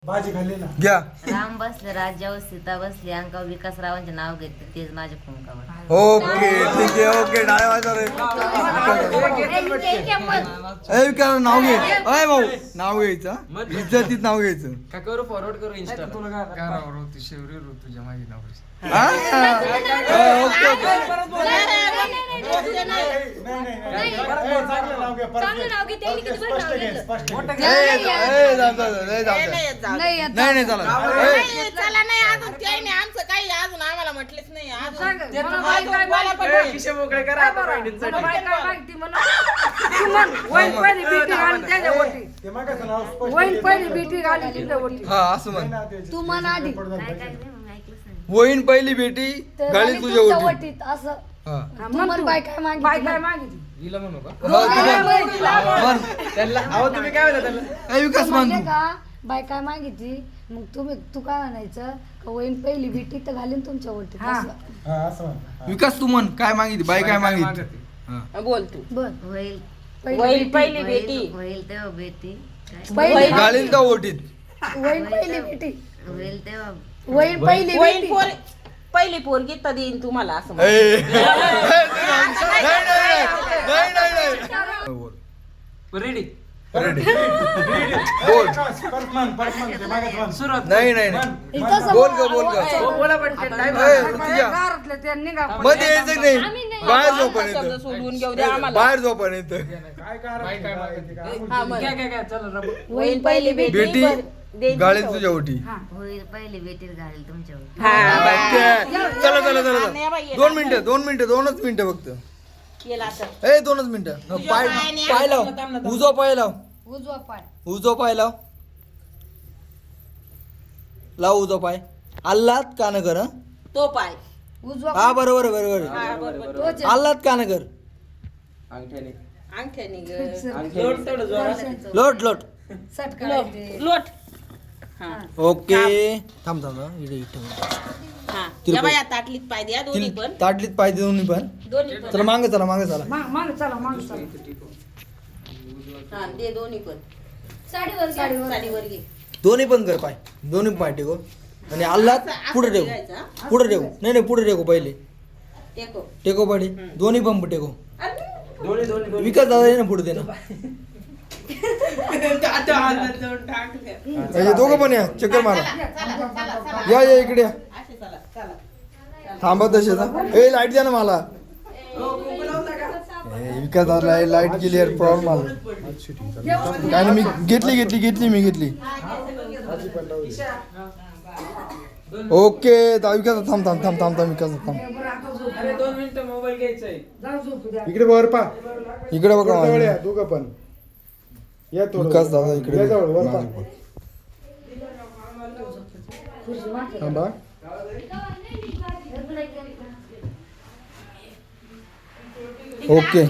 भाजी खाल्ली ना घ्या. राम बसले राज्यावर सीता बसली अंका विकासरावांचे नाव घेतले तेच माझे कुंकावर. ओके ठीक आहे. ओके टाळ्या वाजवा रे. ए विकास नाव घे. अय भाऊ नाव घ्यायचं इज्जतीत नाव घ्यायचं. काय करू फॉरवर्ड करू इंस्टा करावर होती शेवरी तुझ्या माझी नाव हा? Okay okay. नाही नाही चला. चला नाही अजून काही नाही आमचं काही अजून आम्हाला म्हटलेच नाही खिशे मोकळे करा हा असं म्हण. तू म्हण आधी वहीन पहिली बेटी गाडी तुझ्या ओटी. वटीत असं हा तू म्हण बाय काय मागितली हिला म्हणू का हा, तू म्हण. त्यांना अहो तुम्ही काय म्हणता त्यांना ए विकास म्हण म्हणले तू. का बाय काय मागितली मग तू काय म्हणायचं का वहीन पहिली बेटी तर घालीन तुमच्या वटीत असं. विकास तू म्हण काय मागितली बाई काय मागितली. हा. बोल तू बर होईल पहिली बेटी होईल तेव्हा बेटी पहिली गाडीन का ओटीत. वहीन पहिली बेटी होईल तेव्हा वहीन पहिली वहीन बेटी पहिली पोरगी तर देईन तुम्हाला असं ए. म्हण. नाही. बोल रेडी रेडी बोल. सुरुवात नाही नाही नाही. बोल ग बोल ग. बोला पटकन काय ए, ऋतुजा. मध्ये यायचं नाही बाहेर झोपण शब्द येतं. सोडवून घेऊ द्या आम्हाला बाहेर झोपण येतं. हा, म्हण. काय चला वहीन पहिली बेटी देईन गाडीन तुमच्या तुझ्या ओटी. होईल पहिली बेटीत घालेल तुमच्यावर. हा, ओके. चला चला चला नाही चला. बाई, 2 मिनिटं 2 मिनिटं 2च मिनिटं फक्त. केला तर ए 2च मिनिटं. पाय पाय लाव. उजवा पाय लाव. उजवा पाय उजवा पाय लाव. लाव उजवा पाय. आल्लात का न कर. तो पाय उजवा हा बरोबर बरोबर. हा, बरोबर तोच आहे. आल्लात का न कर. अंगठ्याने लोट तेवढं जोरात. लोट लोट. सट करायचे. लोट हा ओके थांब थांब हा. इकडे इकडे. हा या बाया ताटलीत पाय द्या दोन्ही पण ताटलीत पाय दे दोन्ही पण. दोन्ही पण चला मागे चला मागे चला. माग चला माग चला हा दे दोन्ही पण साडीवर साडीवर घे दोन्ही पण कर पाय. दोन्ही पाय टेको आणि आल्लात पुढे ठेव. पुढे ठेव. नाही नाही पुढे टेको पहिले. टेको टेको पाडी दोन्ही पण टेको. दोन्ही दोन्ही विकास दादा ये ना पुढे दे ना. हे दोघं पण या चक्कर मारा. या या इकडे या. थांबा तसे ए लाईट द्या ना मला. विकास दादा लाईट गेली यार प्रॉब्लेम आला. काय नाही मी घेतली. ओके विकास थांब विकास थांब. अरे 2 मिनिटं मोबाईल घ्यायचा आहे. इकडे वर पा इकडे बघा माझ्या. दोघं पण या थोडं विकास दादा इकडे या जवळ वर पा. थांबा. ओके